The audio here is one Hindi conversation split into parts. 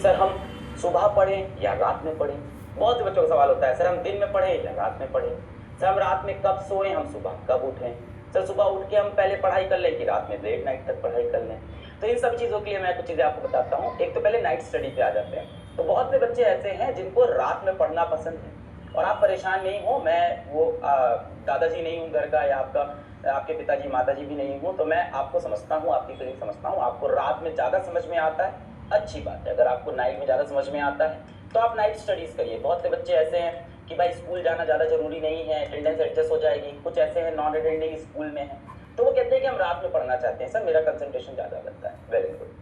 सर हम सुबह पढ़ें या रात में पढ़ें। बहुत से बच्चों का सवाल होता है सर हम दिन में पढ़ें या रात में पढ़ें। सर हम रात में कब सोएं, हम सुबह कब उठें। सर सुबह उठ के हम पहले पढ़ाई कर लें कि रात में लेट नाइट तक पढ़ाई कर लें। तो इन सब चीज़ों के लिए मैं कुछ चीज़ें आपको बताता हूँ। एक तो पहले नाइट स्टडी पे आ जाते हैं। तो बहुत से बच्चे ऐसे हैं जिनको रात में पढ़ना पसंद है, और आप परेशान नहीं हो, मैं वो दादाजी नहीं हूँ घर का, या आपके पिताजी माताजी भी नहीं हूँ, तो मैं आपको समझता हूँ, आपकी फीलिंग समझता हूँ। आपको रात में ज़्यादा समझ में आता है, अच्छी बात है। अगर आपको नाइट में ज़्यादा समझ में आता है तो आप नाइट स्टडीज़ करिए। बहुत से बच्चे ऐसे हैं कि भाई स्कूल जाना ज़्यादा ज़रूरी नहीं है, अटेंडेंस एडजस्ट हो जाएगी। कुछ ऐसे हैं नॉन अटेंडिंग स्कूल में हैं, तो वो कहते हैं कि हम रात में पढ़ना चाहते हैं सर, मेरा कंसंट्रेशन ज़्यादा लगता है। Very good.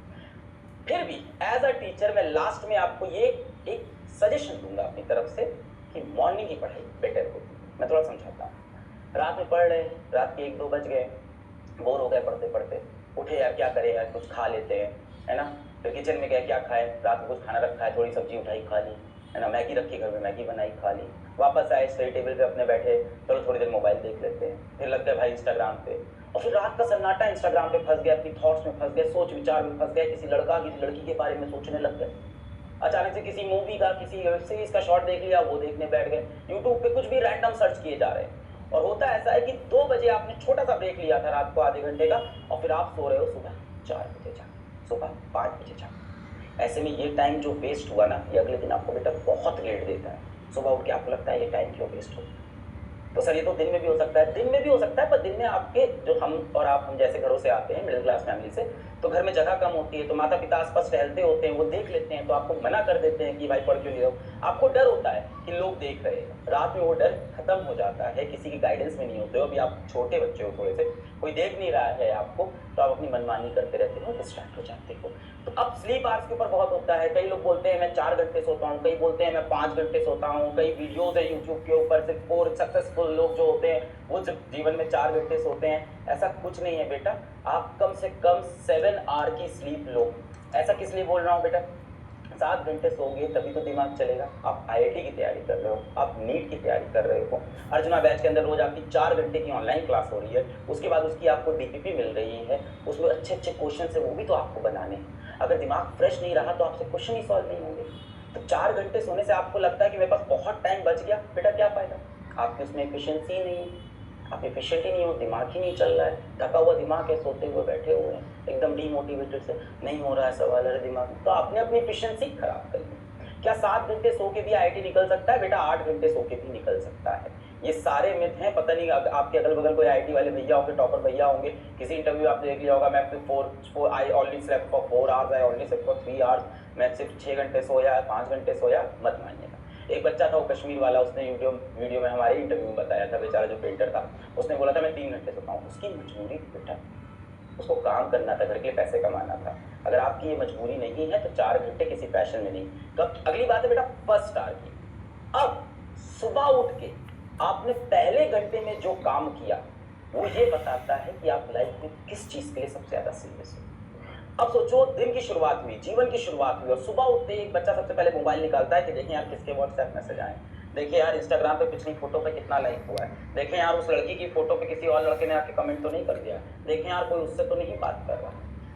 फिर भी एज अ टीचर मैं लास्ट में आपको ये एक सजेशन दूंगा अपनी तरफ से कि मॉर्निंग की पढ़ाई बेटर होती है। मैं थोड़ा समझाता हूँ। रात में पढ़ रहे, रात के 1-2 बज गए, बोर हो गए पढ़ते पढ़ते, उठे यार क्या करें यार, कुछ खा लेते हैं, है ना। फिर किचन में गए, क्या खाए, रात में कुछ खाना रखा है, थोड़ी सब्जी उठाई खा ली, है ना। मैगी रखी घर में, मैगी बनाई खा ली। वापस आए स्टडी टेबल पे अपने बैठे, चलो थोड़ी देर मोबाइल देख लेते हैं। फिर लग गए भाई इंस्टाग्राम पे, और फिर रात का सन्नाटा, इंस्टाग्राम पे फंस गए, अपनी थॉट्स में फंस गए, सोच विचार में फंस गए, किसी लड़का किसी लड़की के बारे में सोचने लग गए। अचानक से किसी मूवी का, किसी वेब सीरीज का शॉर्ट देख लिया, वो देखने बैठ गए। यूट्यूब पे कुछ भी रैंडम सर्च किए जा रहे हैं। और होता ऐसा है कि 2 बजे आपने छोटा सा ब्रेक लिया था रात को आधे घंटे का, और फिर आप सो रहे हो सुबह 4 बजे जाके, सुबह 5 बजे जाके। ऐसे में ये टाइम जो वेस्ट हुआ ना, ये अगले दिन आपको बेटा बहुत गिल्ट देता है। सुबह उठ के आपको लगता है ये टाइम क्यों वेस्ट हो। तो सर ये तो दिन में भी हो सकता है, दिन में भी हो सकता है, पर दिन में आपके जो हम और आप, हम जैसे घरों से आते हैं, मिडिल क्लास फैमिली से, तो घर में जगह कम होती है, तो माता पिता आसपास टहलते होते हैं, वो देख लेते हैं, तो आपको मना कर देते हैं कि भाई पढ़ क्यों नहीं रहो। आपको डर होता है कि लोग देख रहे हैं। रात में वो डर खत्म हो जाता है, किसी की गाइडेंस में नहीं होते हो। अभी आप छोटे बच्चे हो, थोड़े से कोई देख नहीं रहा है आपको, तो आप अपनी मनमानी करते रहते हो, डिस्ट्रैक्ट हो जाते हो। तो अब स्लीप आवर्स के ऊपर बहुत होता है। कई लोग बोलते हैं मैं 4 घंटे सोता हूँ, कई बोलते हैं मैं 5 घंटे सोता हूँ। कई वीडियोज है यूट्यूब के ऊपर, सिर्फ 4 सक्सेसफुल लोग जो होते हैं वो सिर्फ जीवन में 4 घंटे सोते हैं। ऐसा कुछ नहीं है बेटा, आप कम से कम 7 आवर की स्लीप लो। ऐसा किस लिए बोल रहा हूँ बेटा, 7 घंटे सोओगे तभी तो दिमाग चलेगा। आप आईआईटी की तैयारी कर रहे हो, आप नीट की तैयारी कर रहे हो, अर्जुना बैच के अंदर रोज आपकी 4 घंटे की ऑनलाइन क्लास हो रही है, उसके बाद उसकी आपको डीपीपी मिल रही है, उसमें अच्छे अच्छे क्वेश्चन है, वो भी तो आपको बनाने हैं। अगर दिमाग फ्रेश नहीं रहा तो आपसे क्वेश्चन ही सॉल्व नहीं होंगे। तो 4 घंटे सोने से आपको लगता है कि मेरे पास बहुत टाइम बच गया, बेटा क्या फायदा, आपकी उसमें एफिशिएंसी ही नहीं है, आप एफिशिएंट ही नहीं हो, दिमाग ही नहीं चल रहा है, थका हुआ दिमाग है, सोते हुए बैठे हुए हैं, एकदम डीमोटिवेटेड से, नहीं हो रहा है सवाल अरे दिमाग, तो आपने अपनी एफिशिएंसी खराब कर ली। क्या 7 घंटे सो के भी आईआईटी निकल सकता है बेटा? 8 घंटे सो के भी निकल सकता है। ये सारे मिथ हैं। पता नहीं आपके अगल बगल कोई आईआईटी वाले भैया होंगे, टॉपर भैया होंगे, किसी इंटरव्यू आपने देख लिया होगा, मैं I only slept for 4 hours, I only slept for 3 hours, मैं सिर्फ 6 घंटे सोया, 5 घंटे सोया। मत मानिएगा। एक बच्चा था वो कश्मीर वाला, उसने वीडियो में हमारे इंटरव्यू में बताया था, बेचारा जो पेंटर था, उसने बोला था मैं 3 घंटे सोता हूँ। उसकी मजबूरी बेटा, उसको काम करना था, घर के पैसे कमाना था। अगर आपकी ये मजबूरी नहीं है तो 4 घंटे किसी पैशन में नहीं। तो अगली बात है बेटा फर्स्ट आवर की। अब सुबह उठ के आपने पहले घंटे में जो काम किया वो ये बताता है कि आप लाइफ में किस चीज के लिए सबसे ज्यादा सीरियस हो। अब सोचो, दिन की शुरुआत हुई, जीवन की शुरुआत हुई, और सुबह उठते ही एक बच्चा सबसे पहले मोबाइल निकालता है कि देखें यार किसके व्हाट्सएप मैसेज आए, देखिए यार इंस्टाग्राम पे पिछली फोटो पे कितना लाइक हुआ है, देखें यार उस लड़की की फोटो पे किसी और लड़के ने आके कमेंट तो नहीं कर दिया, देखें यार कोई उससे तो नहीं बात कर रहा।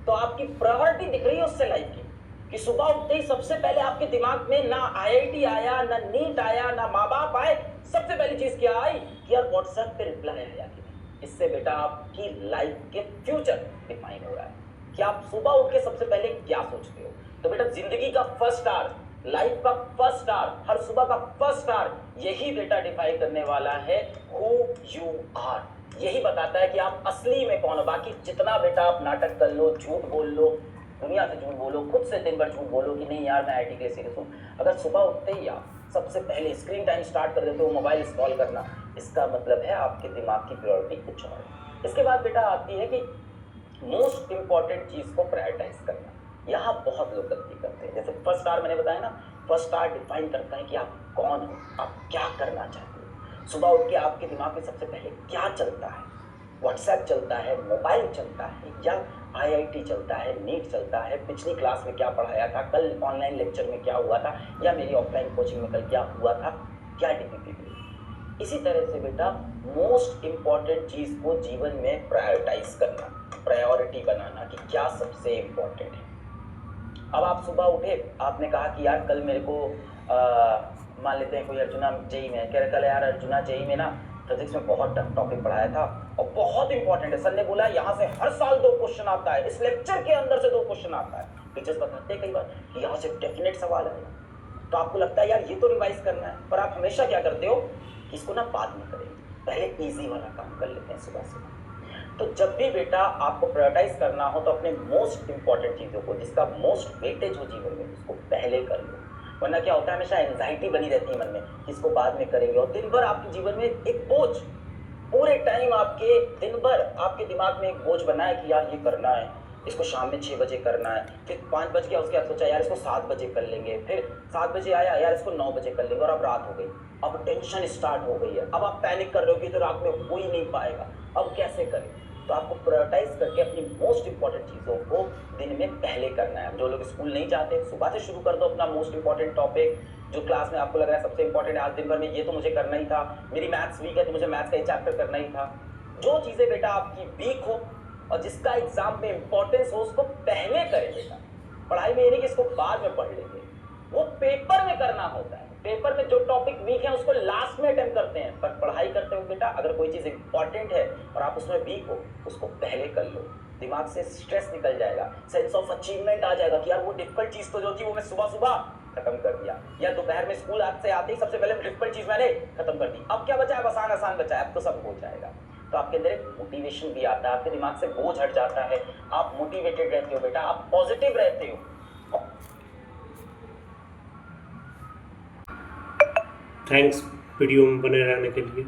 तो आपकी प्रायोरिटी दिख रही है उससे लाइफ की, कि सुबह उठते ही सबसे पहले आपके दिमाग में ना आईआईटी आया, ना नीट आया, ना माँ बाप आए, सबसे पहली चीज क्या आई कि यार व्हाट्सएप पे रिप्लाई आया कि नहीं। इससे बेटा आपकी लाइफ के फ्यूचर डिफाइन हो रहा है कि आप सुबह उठ के सबसे पहले क्या सोचते हो। तो बेटा जिंदगी का फर्स्ट आवर, लाइफ का फर्स्ट आवर, हर सुबह का फर्स्ट आवर यही बेटा डिफाइन करने वाला है हु यू आर। यही बताता है कि आप असली में कौन हो। बाकी जितना बेटा आप नाटक कर लो, झूठ बोल लो, दुनिया से झूठ बोलो, खुद से दिन भर झूठ बोलो कि नहीं यार मैं आईटी के लिए सीरियस हूँ, अगर सुबह उठते ही आप सबसे पहले स्क्रीन टाइम स्टार्ट कर देते हो मोबाइल स्क्रॉल करना, इसका मतलब है आपके दिमाग की प्रायोरिटी कुछ और है। इसके बाद बेटा आती है कि मोस्ट इंपॉर्टेंट चीज को प्रायोरिटाइज करना। यहाँ बहुत लोग गलती करते हैं। जैसे फर्स्ट आवर मैंने बताया ना, फर्स्ट आवर डिफाइन करता है कि आप कौन हो, आप क्या करना चाहते हो। सुबह उठ के आपके दिमाग में सबसे पहले क्या चलता है, व्हाट्सएप चलता है, मोबाइल चलता है, या आईआईटी चलता है, नीट चलता है, पिछली क्लास में क्या पढ़ाया था, कल ऑनलाइन लेक्चर में क्या हुआ था, या मेरी ऑफलाइन कोचिंग में कल क्या हुआ था, क्या डीपीपी हुई। इसी तरह से बेटा मोस्ट इंपॉर्टेंट चीज को जीवन में प्रायोरिटाइज करना, प्रायोरिटी बनाना कि क्या सबसे इंपॉर्टेंट है। अब आप सुबह उठे, आपने कहा कि यार कल मेरे को मान लेते हैं कोई अर्जुना जेई में कह रहा कल यार अर्जुना जेई में ना फिजिक्स में बहुत टफ टॉपिक पढ़ाया था और बहुत इंपॉर्टेंट है, सर ने बोला यहाँ से हर साल 2 क्वेश्चन आता है, इस लेक्चर के अंदर से 2 क्वेश्चन आता है। टीचर्स बताते हैं कई बार कि यहाँ से डेफिनेट सवाल आएगा, तो आपको लगता है यार ये तो रिवाइज करना है, पर आप हमेशा क्या करते हो कि इसको ना बाद में करेंगे, पहले ईजी वाला काम कर लेते हैं सुबह सुबह। तो जब भी बेटा आपको प्रायोरिटाइज करना हो तो अपने मोस्ट इंपॉर्टेंट चीज़ों को, जिसका मोस्ट वेटेज हो जीवन में, उसको पहले कर लो, वरना क्या होता है हमेशा एंजाइटी बनी रहती है मन में कि इसको बाद में करेंगे, और दिन भर आपके जीवन में एक बोझ, पूरे टाइम आपके दिन भर आपके दिमाग में एक बोझ बना है कि यार ये करना है, इसको शाम में 6 बजे करना है, फिर 5 बज गया उसके बाद सोचा यार इसको 7 बजे कर लेंगे, फिर 7 बजे आया यार इसको 9 बजे कर लेंगे, और अब रात हो गई, अब टेंशन स्टार्ट हो गई है, अब आप पैनिक कर रहे हो कि तो रात में हो ही नहीं पाएगा, अब कैसे करें। तो आपको प्रायोरिटाइज करके अपनी मोस्ट इंपॉर्टेंट चीज़ों को दिन में पहले करना है। जो लोग स्कूल नहीं जाते सुबह से शुरू कर दो अपना मोस्ट इंपॉर्टेंट टॉपिक, जो क्लास में आपको लग रहा है सबसे इंपॉर्टेंट है आज दिन भर में, ये तो मुझे करना ही था, मेरी मैथ्स वीक है तो मुझे मैथ्स का ये चैप्टर करना ही था। जो चीज़ें बेटा आपकी वीक हो और जिसका एग्जाम में इंपॉर्टेंस हो उसको पहले करें बेटा। पढ़ाई में ये नहीं कि इसको बाद में पढ़ लेंगे, वो पेपर में करना होता है। पेपर में जो टॉपिक वीक है उसको लास्ट में अटेम्प्ट करते हैं, पर पढ़ाई करते हो बेटा अगर कोई चीज़ इंपॉर्टेंट है और आप उसमें वीक हो उसको पहले कर लो, दिमाग से स्ट्रेस निकल जाएगा, सेंस ऑफ अचीवमेंट आ जाएगा कि यार वो डिफिकल्ट चीज़ तो जो थी वो मैं सुबह सुबह खत्म कर दिया, या दोपहर में स्कूल से आते ही सबसे पहले डिफिकल्ट चीज़ मैंने खत्म कर दी, अब क्या बचा है, आसान आसान बचा है, अब तो सब हो जाएगा। तो आपके अंदर एक मोटिवेशन भी आता है, आपके दिमाग से बोझ हट जाता है, आप मोटिवेटेड रहते हो बेटा, आप पॉजिटिव रहते हो। थैंक्स वीडियो में बने रहने के लिए।